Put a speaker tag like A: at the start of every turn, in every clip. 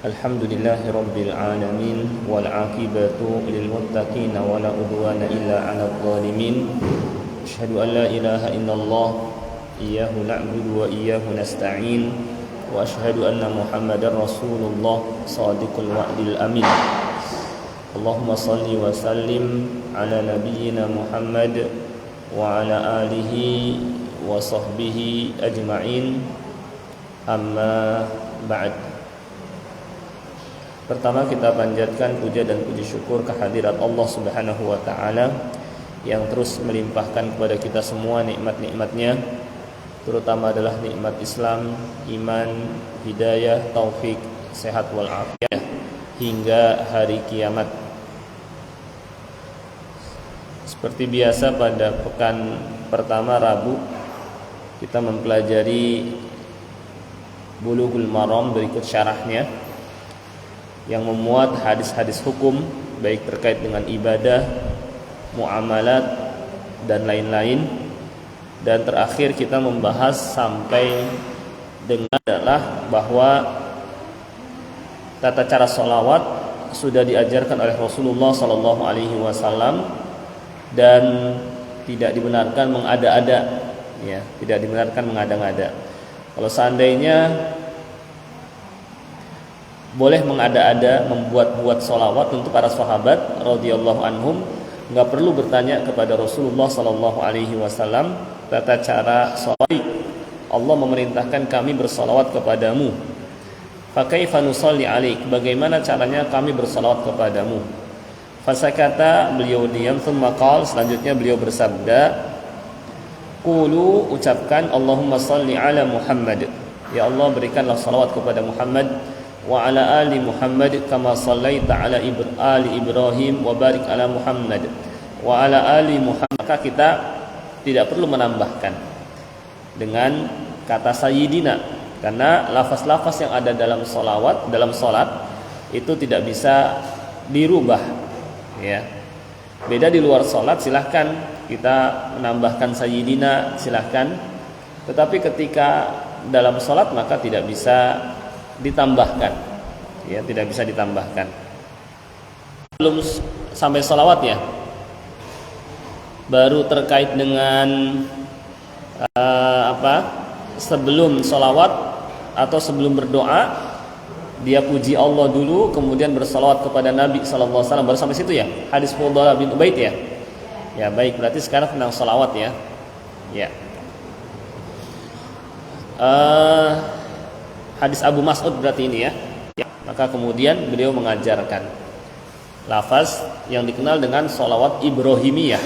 A: Alhamdulillahi Rabbil Alamin wal aqibatu lil muttaqin wa la udwana illa 'alal zalimin. Asyhadu an la ilaha illallah iyyahu na'budu wa iyyahu nasta'in wa asyhadu anna Muhammadar Rasulullah shadiqul wa'dil amin. Allahumma shalli wa sallim ala nabiyyina Muhammad wa ala alihi wa sahbihi ajma'in. Amma ba'd. Pertama kita panjatkan puja dan puji syukur kehadirat Allah Subhanahu wa taala yang terus melimpahkan kepada kita semua nikmat-nikmatnya, terutama adalah nikmat Islam, iman, hidayah, taufik, sehat wal afiat hingga hari kiamat. Seperti biasa pada pekan pertama Rabu kita mempelajari Bulughul Maram berikut syarahnya yang memuat hadis-hadis hukum baik terkait dengan ibadah, muamalat dan lain-lain. Dan terakhir kita membahas sampai dengan adalah bahwa tata cara sholawat sudah diajarkan oleh Rasulullah sallallahu alaihi wasallam dan tidak dibenarkan mengada-ada, ya, tidak dibenarkan mengada-ngada. Kalau seandainya boleh mengada-ada membuat-buat sholawat untuk para sahabat radhiyallahu anhum, nggak perlu bertanya kepada Rasulullah sallallahu alaihi wasallam tata cara sholawat. Allah memerintahkan kami bersolawat kepadamu. Fakaifa nusalli alaik, bagaimana caranya kami bersolawat kepadamu? Fasakata, beliau diam, thumma qala, selanjutnya beliau bersabda, qulu, ucapkan, Allahumma salli ala Muhammad, ya Allah berikanlah salawat kepada Muhammad, wa ala ali Muhammad kama sallaita ala ali Ibrahim wa barik ala Muhammad wa ala ali Muhammad. Maka kita tidak perlu menambahkan dengan kata sayyidina, karena lafaz-lafaz yang ada dalam salawat, dalam salat itu tidak bisa dirubah, ya. Beda di luar salat, silahkan kita menambahkan sayyidina, silahkan. Tetapi ketika dalam salat maka tidak bisa ditambahkan, ya, tidak bisa ditambahkan. Belum sampai salawat, ya, baru terkait dengan sebelum salawat atau sebelum berdoa dia puji Allah dulu, kemudian bersalawat kepada Nabi sallallahu alaihi wasallam, baru sampai situ, ya, hadis Fudhalah bin Ubaid, ya. Ya, baik, berarti sekarang tentang salawat, ya. Ya. Hadis Abu Mas'ud berarti ini, ya. Maka kemudian beliau mengajarkan lafaz yang dikenal dengan sholawat Ibrahimiyah.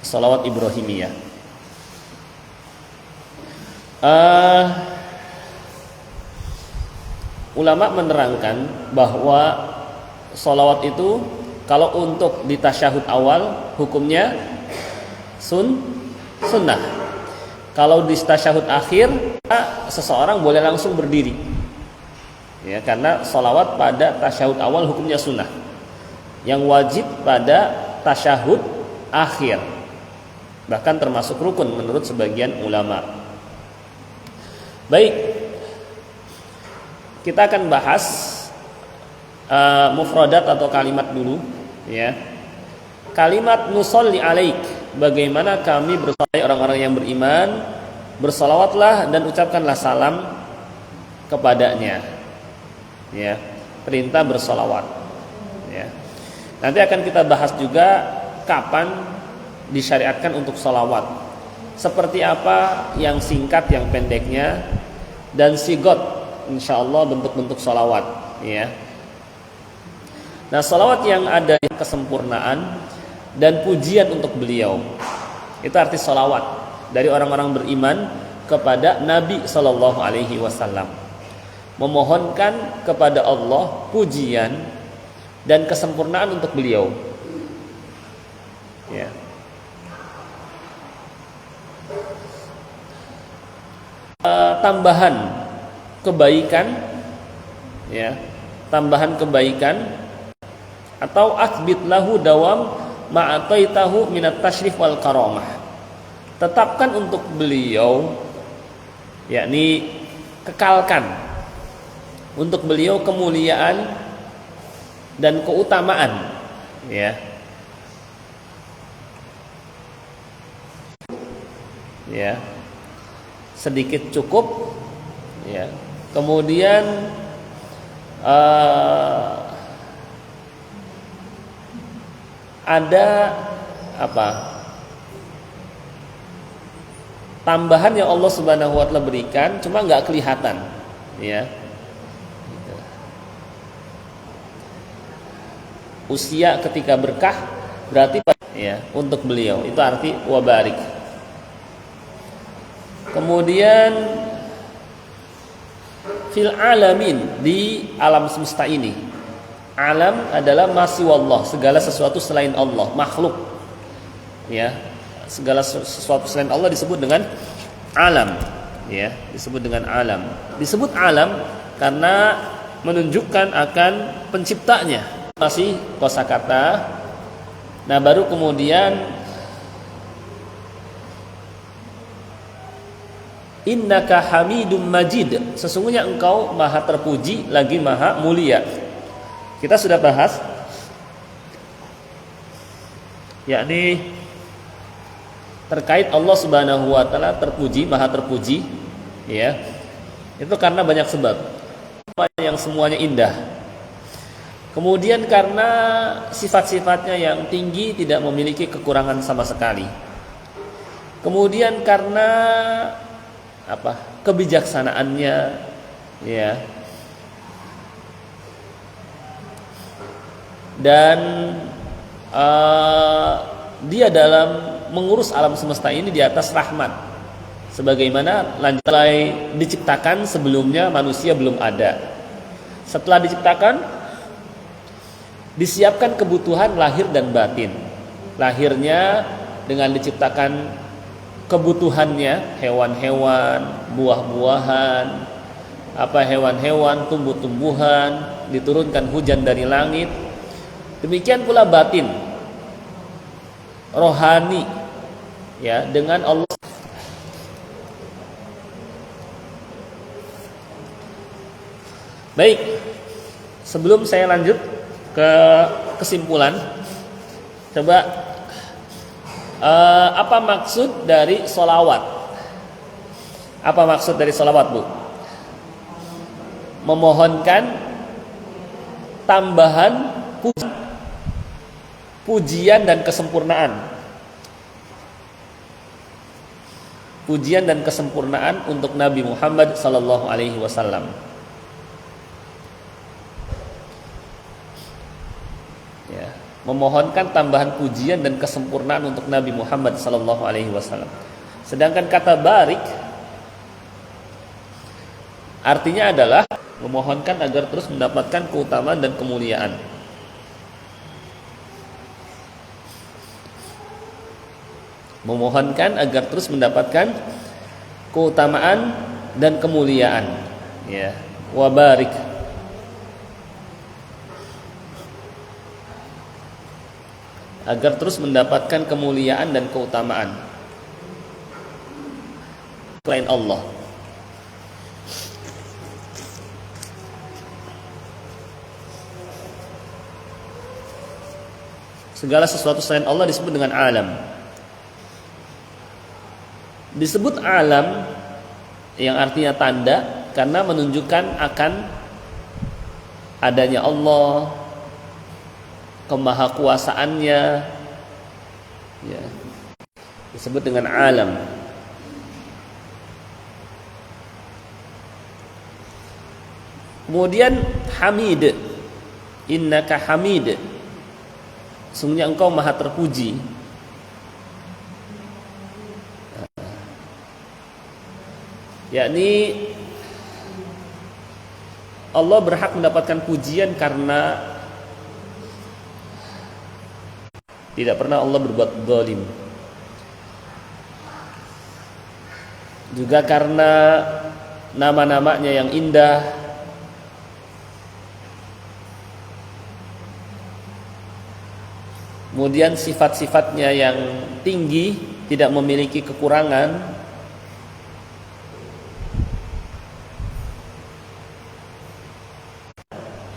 A: Sholawat Ibrahimiyah. Ulama menerangkan bahwa sholawat itu kalau untuk di tasyahud awal hukumnya sunnah. Kalau di tasyahud akhir seseorang boleh langsung berdiri, ya, karena sholawat pada tasyahud awal hukumnya sunnah. Yang wajib pada tasyahud akhir, bahkan termasuk rukun menurut sebagian ulama. Baik, kita akan bahas mufradat atau kalimat dulu, ya. Kalimat nusolli alaik, bagaimana kami bersalawat orang-orang yang beriman, bersalawatlah dan ucapkanlah salam kepadanya, ya. Perintah bersalawat, ya. Nanti akan kita bahas juga kapan disyariatkan untuk salawat, seperti apa yang singkat, yang pendeknya, dan sigot insyaallah bentuk-bentuk salawat, ya. Nah, salawat yang ada kesempurnaan dan pujian untuk beliau, itu arti salawat dari orang-orang beriman kepada Nabi sallallahu alaihi wasallam, memohonkan kepada Allah pujian dan kesempurnaan untuk beliau, ya. Tambahan kebaikan, ya, tambahan kebaikan, atau athbit lahu dawam ma'ataitahu minat tashrif wal karamah, tetapkan untuk beliau, yakni kekalkan untuk beliau kemuliaan dan keutamaan, ya. Ya. Sedikit cukup, ya. Kemudian ada apa? Tambahan yang Allah Subhanahu wa taala berikan cuma nggak kelihatan, ya. Usia ketika berkah berarti, ya, untuk beliau itu arti wabarik. Kemudian fil alamin, di alam semesta ini. Alam adalah masiwallah, segala sesuatu selain Allah, makhluk. Ya, segala sesuatu selain Allah disebut dengan alam, ya, disebut dengan alam. Disebut alam karena menunjukkan akan penciptanya. Masih kosakata. Nah, baru kemudian innaka hamidum majid, sesungguhnya engkau maha terpuji lagi maha mulia. Kita sudah bahas, yakni terkait Allah Subhanahu wa taala terpuji, maha terpuji, ya. Itu karena banyak sebab. Yang semuanya indah. Kemudian karena sifat-sifatnya yang tinggi, tidak memiliki kekurangan sama sekali. Kemudian karena apa? Kebijaksanaannya, ya. Dan dia dalam mengurus alam semesta ini di atas rahmat. Sebagaimana mulai diciptakan, sebelumnya manusia belum ada. Setelah diciptakan, disiapkan kebutuhan lahir dan batin. Lahirnya dengan diciptakan kebutuhannya, hewan-hewan, buah-buahan, hewan-hewan, tumbuh-tumbuhan, diturunkan hujan dari langit. Demikian pula batin, rohani, ya, dengan Allah. Baik, sebelum saya lanjut ke kesimpulan, coba apa maksud dari sholawat? Apa maksud dari sholawat, Bu? Memohonkan tambahan pujian dan kesempurnaan. Pujian dan kesempurnaan untuk Nabi Muhammad sallallahu alaihi wasallam. Ya, memohonkan tambahan pujian dan kesempurnaan untuk Nabi Muhammad sallallahu alaihi wasallam. Sedangkan kata barik artinya adalah memohonkan agar terus mendapatkan keutamaan dan kemuliaan. Memohonkan agar terus mendapatkan keutamaan dan kemuliaan, ya. Wa barik, agar terus mendapatkan kemuliaan dan keutamaan selain Allah. Segala sesuatu selain Allah disebut dengan alam. Disebut alam yang artinya tanda karena menunjukkan akan adanya Allah, kemahakuasaannya, ya, disebut dengan alam. Kemudian hamid, innaka hamid, sungguhnya engkau maha terpuji. Yakni Allah berhak mendapatkan pujian karena tidak pernah Allah berbuat zalim. Juga karena nama-namanya yang indah. Kemudian sifat-sifatnya yang tinggi, tidak memiliki kekurangan.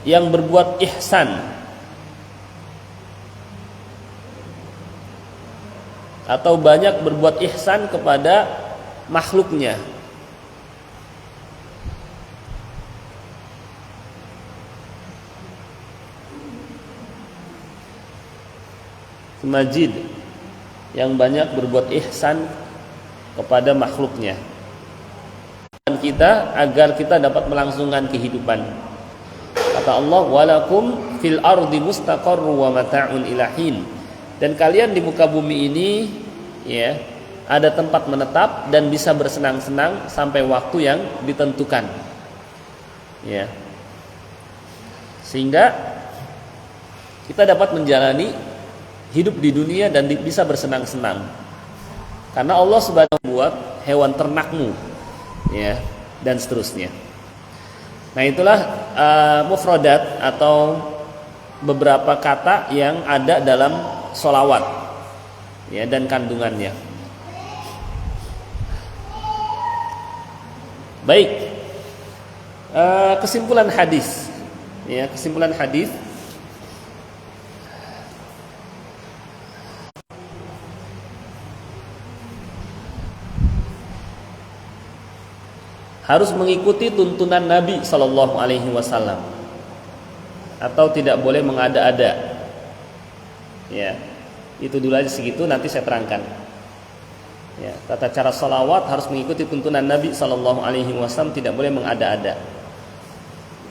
A: yang berbuat ihsan atau banyak berbuat ihsan kepada makhluknya. Majid, yang banyak berbuat ihsan kepada makhluknya. Dan kita agar kita dapat melangsungkan kehidupan. Kata Allah, walakum fil ardi mustaqarru wa mata'un ilahin. Dan kalian di muka bumi ini ya, ada tempat menetap dan bisa bersenang-senang sampai waktu yang ditentukan. Ya. Sehingga kita dapat menjalani hidup di dunia dan bisa bersenang-senang. Karena Allah Subhanahu buat hewan ternakmu, ya, dan seterusnya. Nah, itulah mufradat atau beberapa kata yang ada dalam sholawat, ya, dan kandungannya. Baik, kesimpulan hadis, ya, kesimpulan hadis. Harus mengikuti tuntunan Nabi Sallallahu Alaihi Wasallam, atau tidak boleh mengada-ada. Ya, itu dulu aja segitu. Nanti saya terangkan. Ya, tata cara salawat harus mengikuti tuntunan Nabi Sallallahu Alaihi Wasallam, tidak boleh mengada-ada.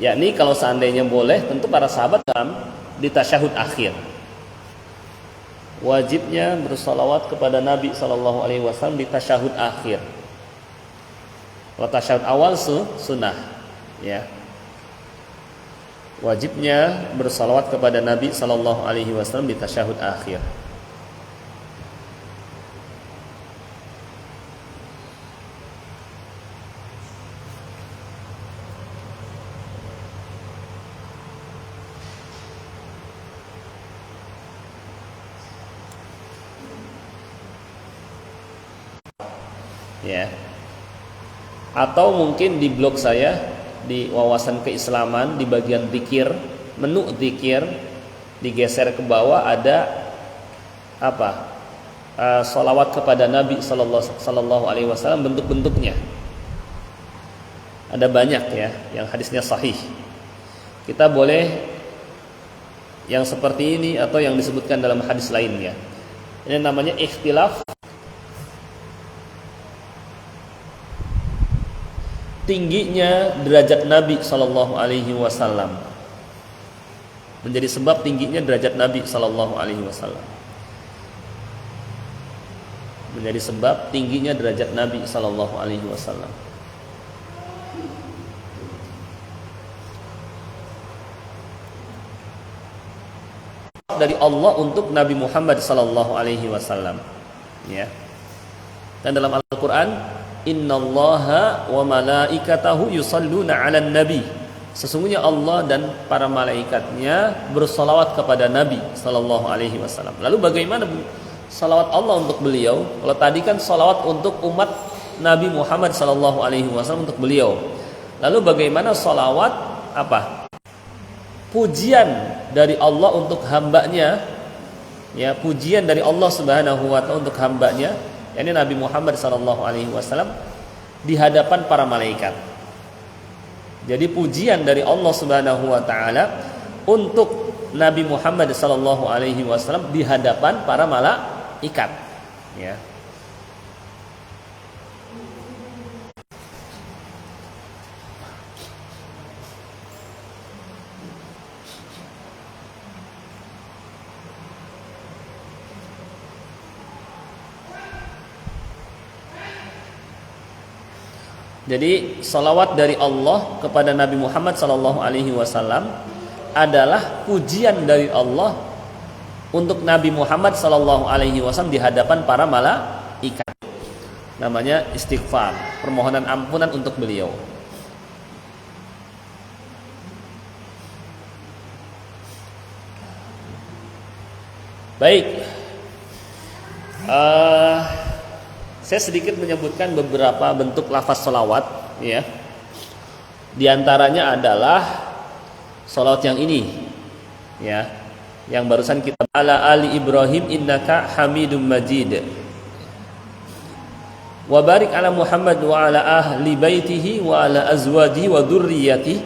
A: Yakni kalau seandainya boleh, tentu para sahabat di tasyahud akhir wajibnya bersalawat kepada Nabi Sallallahu Alaihi Wasallam di tasyahud akhir. Kalau tasyahud awal sunnah, ya, wajibnya bersalawat kepada Nabi Sallallahu Alaihi Wasallam di tasyahud akhir. Ya. Atau mungkin di blog saya di wawasan keislaman, di bagian zikir, menu zikir, digeser ke bawah ada apa? Sholawat kepada Nabi Sallallahu Alaihi Wasallam, bentuk-bentuknya. Ada banyak, ya, yang hadisnya sahih. Kita boleh yang seperti ini atau yang disebutkan dalam hadis lainnya. Ini namanya ikhtilaf tingginya derajat Nabi Sallallahu Alaihi Wasallam, menjadi sebab tingginya derajat Nabi Sallallahu Alaihi Wasallam, menjadi sebab tingginya derajat Nabi Sallallahu Alaihi Wasallam. Dari Allah untuk Nabi Muhammad Sallallahu Alaihi Wasallam, ya. Dan dalam Al-Quran, innallaha wa malaikatahu yusalluna 'alan nabi. Sesungguhnya Allah dan para malaikatnya bersalawat kepada Nabi Sallallahu Alaihi Wasallam. Lalu bagaimana salawat Allah untuk beliau? Kalau tadi kan salawat untuk umat Nabi Muhammad Sallallahu Alaihi Wasallam untuk beliau. Lalu bagaimana salawat apa? Pujian dari Allah untuk hambanya, ya, pujian dari Allah Subhanahu Wa Taala untuk hambanya, yakni Nabi Muhammad Sallallahu Alaihi Wasallam di hadapan para malaikat. Jadi pujian dari Allah Subhanahu Wa Taala untuk Nabi Muhammad Sallallahu Alaihi Wasallam di hadapan para malaikat, ya. Jadi salawat dari Allah kepada Nabi Muhammad Sallallahu Alaihi Wasallam adalah pujian dari Allah untuk Nabi Muhammad Sallallahu Alaihi Wasallam di hadapan para malaikat. Namanya istighfar, permohonan ampunan untuk beliau. Baik. Saya sedikit menyebutkan beberapa bentuk lafaz sholawat, ya. Di antaranya adalah Salawat yang ini, ya, yang barusan kita ala ali Ibrahim innaka Hamidum Majid. Wa barik ala Muhammad wa ala ahli baitihi wa ala azwajihi wa dzurriyyatihi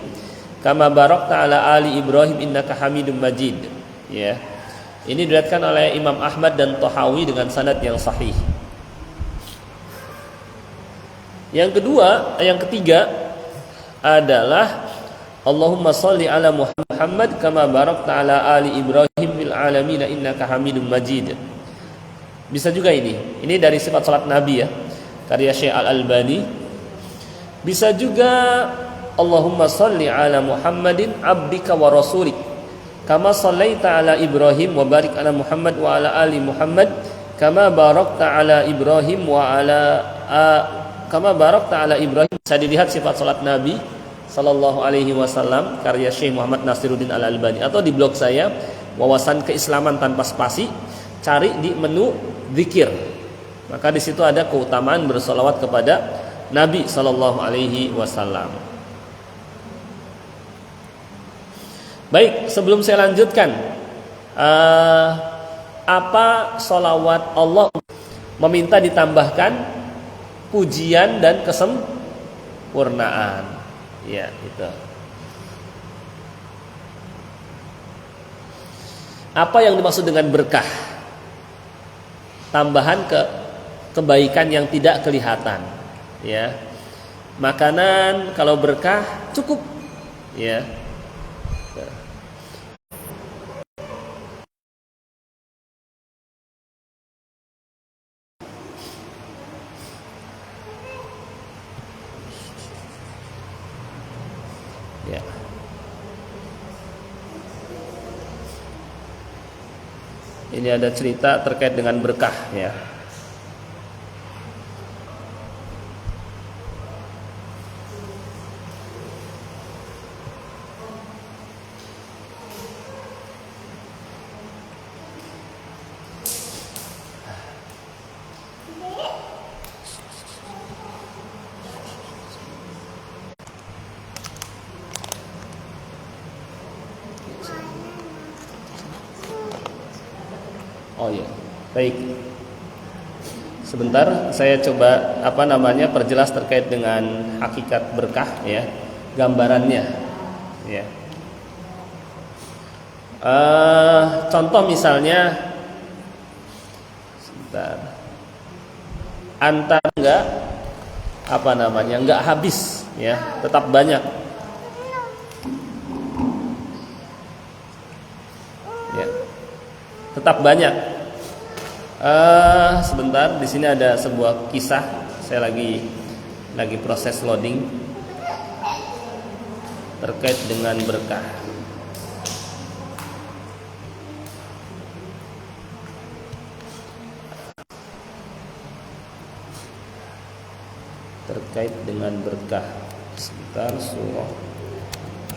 A: kama barakta ala ali Ibrahim innaka Hamidum Majid. Ya. Ini diriwayatkan oleh Imam Ahmad dan Tahawi dengan sanad yang sahih. Yang ketiga adalah Allahumma shalli ala Muhammad kama barakta ala ali Ibrahim fil alamin innaka Hamidum Majid. Bisa juga ini. Ini dari sifat salat Nabi ya, karya Syekh Al-Albani. Bisa juga Allahumma shalli ala Muhammadin abdika wa rasulik kama shallaita ala Ibrahim wa barik ala Muhammad wa ala ali Muhammad kama barakta ala Ibrahim wa ala kama barakta ala Ibrahim. Bisa dilihat sifat salat Nabi sallallahu alaihi wasallam karya Syekh Muhammad Nasiruddin Al-Albani, atau di blog saya Wawasan Keislaman Tanpa Spasi, cari di menu zikir. Maka di situ ada keutamaan bersolawat kepada Nabi sallallahu alaihi wasallam. Baik, sebelum saya lanjutkan, apa solawat Allah meminta ditambahkan pujian dan kesempurnaan, ya itu. Apa yang dimaksud dengan berkah? Tambahan kebaikan yang tidak kelihatan, ya. Makanan kalau berkah cukup, ya. Ya. Ini ada cerita terkait dengan berkah, ya. Oh ya, baik. Sebentar, saya coba perjelas terkait dengan hakikat berkah, ya, gambarannya, ya. Contoh misalnya, sebentar, antara enggak habis, ya, tetap banyak, ya, tetap banyak. Sebentar, di sini ada sebuah kisah. Saya lagi proses loading terkait dengan berkah. Terkait dengan berkah. Sebentar, surah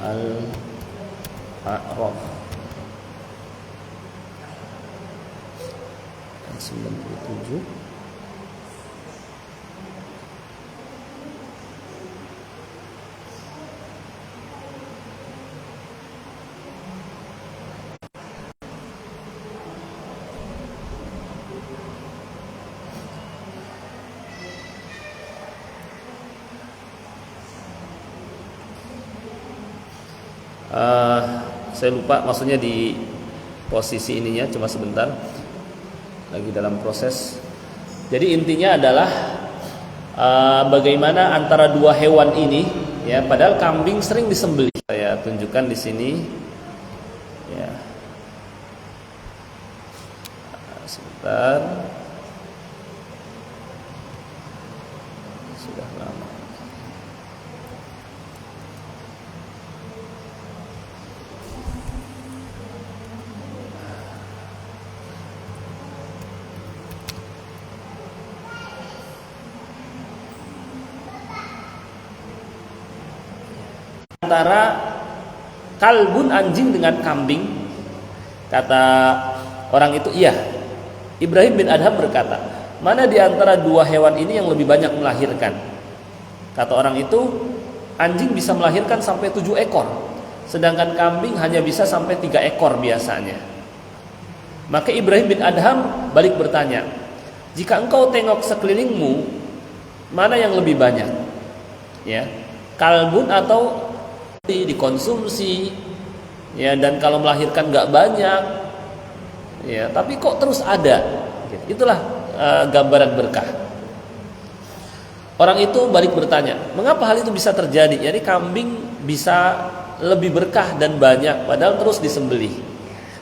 A: Al-A'raf 97. Saya lupa maksudnya di posisi ininya, cuma sebentar, lagi dalam proses. Jadi intinya adalah bagaimana antara dua hewan ini, ya, padahal kambing sering disembelih. Saya tunjukkan di sini, ya. Sebentar, sudah lama. Antara kalbun, anjing, dengan kambing, kata orang itu, iya. Ibrahim bin Adham berkata, mana di antara dua hewan ini yang lebih banyak melahirkan? Kata orang itu, anjing bisa melahirkan sampai 7 ekor, sedangkan kambing hanya bisa sampai 3 ekor biasanya. Maka Ibrahim bin Adham balik bertanya, jika engkau tengok sekelilingmu, mana yang lebih banyak? Ya, kalbun atau dikonsumsi, ya, dan kalau melahirkan nggak banyak, ya, tapi kok terus ada? Itulah gambaran berkah. Orang itu balik bertanya, mengapa hal itu bisa terjadi? Jadi kambing bisa lebih berkah dan banyak, padahal terus disembelih,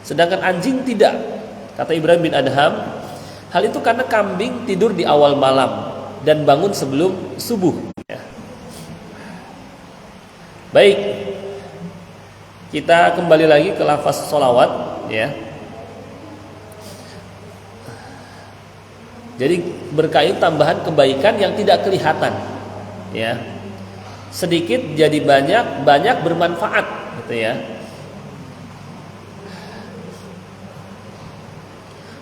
A: sedangkan anjing tidak. Kata Ibrahim bin Adham, hal itu karena kambing tidur di awal malam dan bangun sebelum subuh. Ya. Baik, kita kembali lagi ke lafaz sholawat, ya. Jadi berkah itu tambahan kebaikan yang tidak kelihatan, ya. Sedikit jadi banyak, banyak bermanfaat, gitu ya.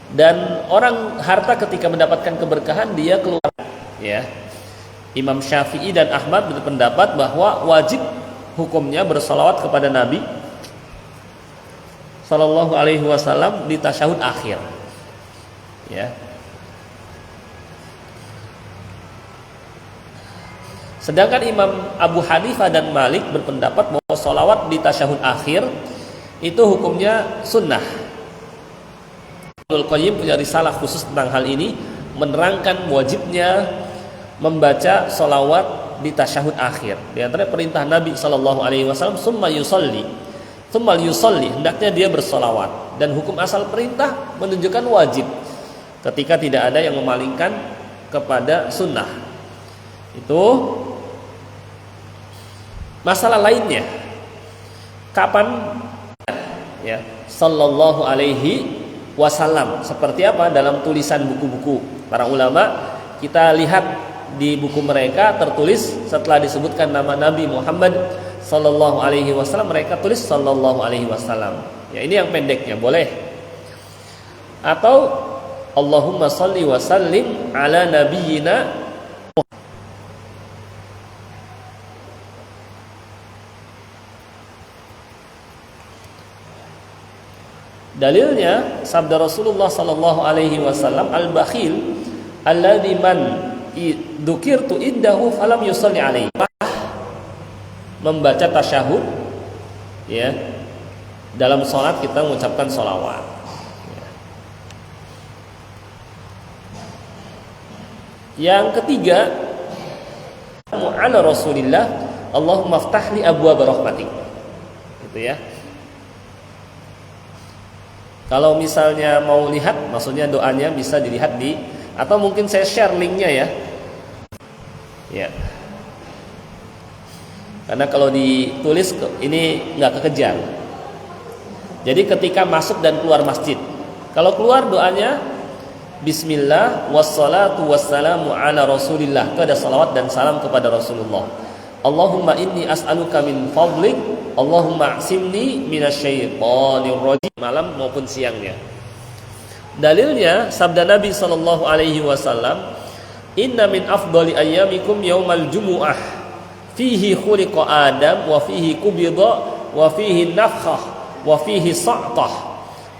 A: Dan orang harta ketika mendapatkan keberkahan dia keluar, ya. Imam Syafi'i dan Ahmad berpendapat bahwa wajib hukumnya bersalawat kepada Nabi Sallallahu Alaihi Wasallam di tasyahud akhir, ya. Sedangkan Imam Abu Hanifah dan Malik berpendapat bahwa salawat di tasyahud akhir itu hukumnya sunnah. Ibnu Qayyim punya risalah khusus tentang hal ini, menerangkan wajibnya membaca salawat di tasyahud akhir. Di antara perintah Nabi Sallallahu Alaihi Wasallam, summa yusalli, hendaknya dia bersalawat. Dan hukum asal perintah menunjukkan wajib ketika tidak ada yang memalingkan kepada sunnah. Itu masalah lainnya. Kapan, ya, Sallallahu Alaihi Wasallam seperti apa dalam tulisan buku-buku para ulama? Kita lihat di buku mereka tertulis setelah disebutkan nama Nabi Muhammad Sallallahu Alaihi Wasallam, mereka tulis Sallallahu Alaihi Wasallam. Ya, ini yang pendeknya boleh. Atau Allahumma salli wa sallim ala nabiyyina. Dalilnya sabda Rasulullah Sallallahu Alaihi Wasallam, al-bakhil alladzi man dzukirtu indahu falam yusalli alaihi. Membaca tasyahud, ya, dalam sholat kita mengucapkan sholawat. Yang ketiga, ala Rasulillah, Allahumma ftahli abwaab rahmatik. Gitu ya. Kalau misalnya mau lihat, maksudnya doanya bisa dilihat di, atau mungkin saya share linknya, ya. Ya. Karena kalau ditulis ini nggak kekejar. Jadi ketika masuk dan keluar masjid, kalau keluar doanya Bismillah wassalatu wassalamu ala Rasulillah. Itu ada salawat dan salam kepada Rasulullah. Allahumma inni as'aluka min fadlik, Allahumma a'simni minasyaitonir rajim, malam maupun siangnya. Dalilnya sabda Nabi sallallahu alaihi wasallam, inna min afdali ayyamikum yaumal jumu'ah fihi khuliqa Adam wa fihi kubida wa fihi nafkhah wa fihi sa'tah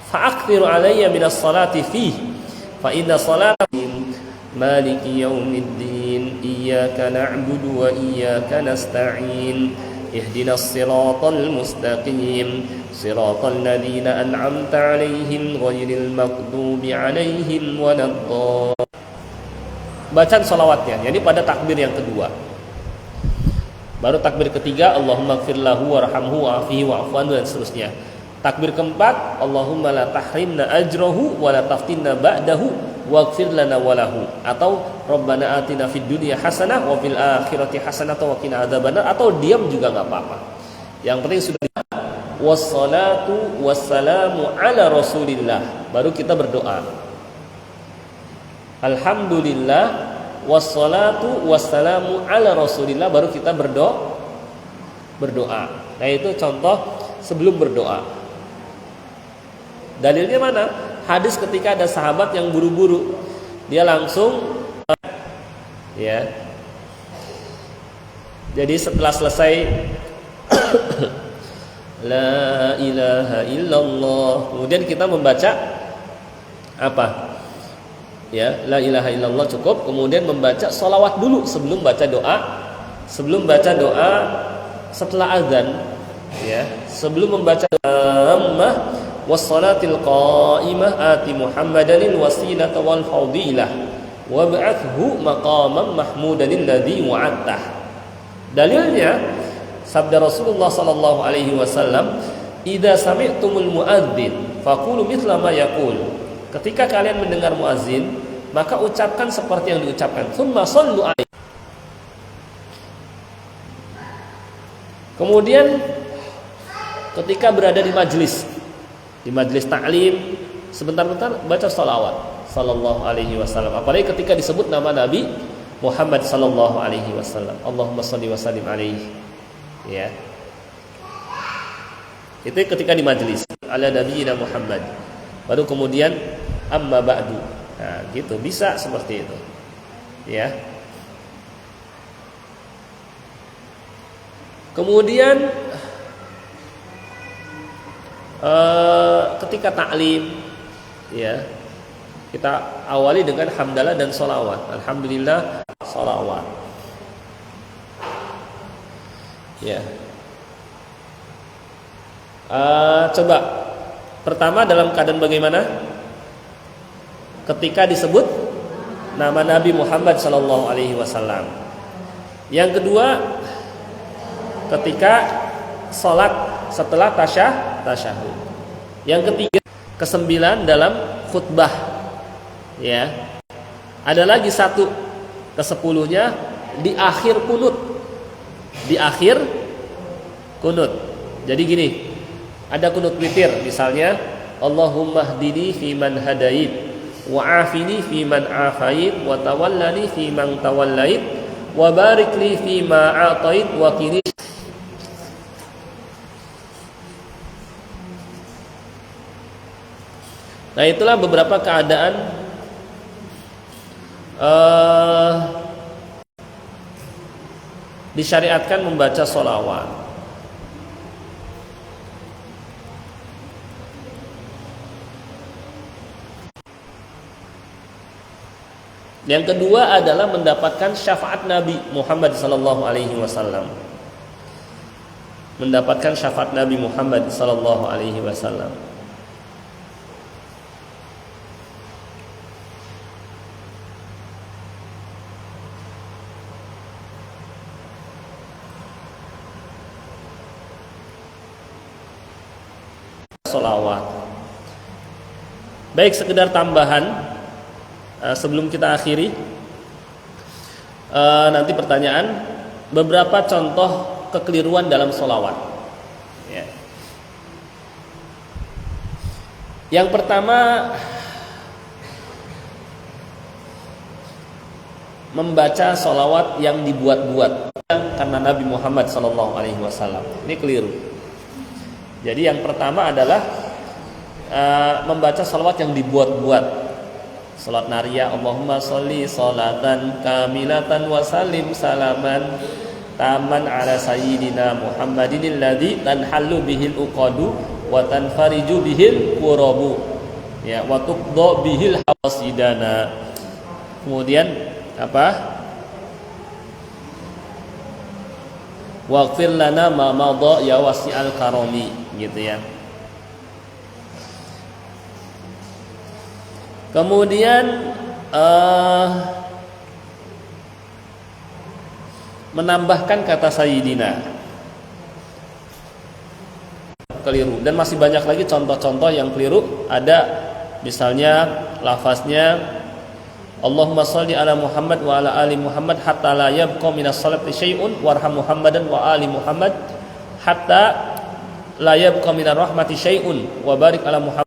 A: fa'aktsiru alayya minas salati fihi fa inna salati maliki yaumiddin iyyaka na'budu wa iyyaka nasta'in ihdinas siratal mustaqim siratal ladzina an'amta 'alaihim ghairil maghdubi 'alaihim waladdallin. Bacaan salawatnya, jadi pada takbir yang kedua. Baru takbir ketiga Allahumma gfir lahu warhamhu wa'afihi wa'fu anhu dan seterusnya. Takbir keempat Allahumma la tahrimna ajrahu wa la taftinna ba'dahu waghfir lana walahu, atau Rabbana atina fid dunya hasanah wa fil akhirati hasanah wa qina adzabannar, atau diam juga enggak apa-apa. Yang penting sudah wassalatu wassalamu ala Rasulillah, baru kita berdoa. Alhamdulillah wassalatu wassalamu ala Rasulillah, baru kita berdoa. Nah, itu contoh sebelum berdoa. Dalilnya mana? Hadis ketika ada sahabat yang buru-buru, dia langsung, ya. Jadi setelah selesai la ilaha illallah. Kemudian kita membaca apa? Ya, la ilaha illallah cukup. Kemudian membaca sholawat dulu sebelum baca doa. Sebelum baca doa setelah azan, ya, sebelum membaca doa wassalatil qa'imah ati Muhammadanil wasilata wal fadilah wab'athhu maqaman mahmudanil ladzi wa'adtah. Dalilnya sabda Rasulullah sallallahu alaihi wasallam, "Idza sami'tumul muadzin faqulu mithla ma yaqul." Ketika kalian mendengar muazin, maka ucapkan seperti yang diucapkan. Tsumma shallu alaihi. Kemudian ketika berada di majlis ta'lim, sebentar-bentar baca sholawat sallallahu alaihi wasallam. Apalagi ketika disebut nama Nabi Muhammad sallallahu alaihi wasallam, Allahumma shalli wa sallim alaihi. Ya. Itu ketika di majlis ala nabiyina Muhammad. Baru kemudian amma ba'du. Nah, gitu bisa seperti itu. Ya. Kemudian ketika taklim, ya, kita awali dengan hamdalah dan sholawat. Alhamdulillah, sholawat. Ya. Coba pertama dalam keadaan bagaimana? Ketika disebut nama Nabi Muhammad sallallahu alaihi wasallam. Yang kedua, ketika sholat setelah tasyahud. Yang ketiga, kesembilan dalam khutbah. Ya. Ada lagi satu, kesepuluhnya di akhir kunut. Di akhir kunut. Jadi gini, ada kunut witir misalnya, Allahumma hdini fi man hadait wa afini fi man afait wa tawallani fi man tawallait wa barik li fi ma a'tait wa qini. Nah, itulah beberapa keadaan disyariatkan membaca sholawat. Yang kedua adalah mendapatkan syafaat Nabi Muhammad sallallahu alaihi wasallam. Mendapatkan syafaat Nabi Muhammad sallallahu alaihi wasallam. Sholawat. Baik, sekedar tambahan sebelum kita akhiri, nanti pertanyaan, beberapa contoh kekeliruan dalam sholawat. Ya. Yang pertama, membaca sholawat yang dibuat-buat karena Nabi Muhammad SAW. Ini keliru. Jadi yang pertama adalah membaca sholawat yang dibuat-buat. Salat nariyah, Allahumma sholli sholatan kamilatan wa salim salaman taman ala sayyidina Muhammadin alladzi tanhallu bihil uqadu wa tanfariju bihil qurabu, ya, wa tuqda bihil hawasidana. Kemudian apa? Waghfir lana ma madha ya wasi'al karami, gitu ya. Kemudian menambahkan kata sayyidina, keliru. Dan masih banyak lagi contoh-contoh yang keliru. Ada misalnya lafaznya Allahumma sholli ala Muhammad wa ala ali Muhammad hatta la yabqa minas salati syai'un warham Muhammadan wa ali Muhammad hatta la yabqa minar rahmati syai'un wa barik ala Muhammad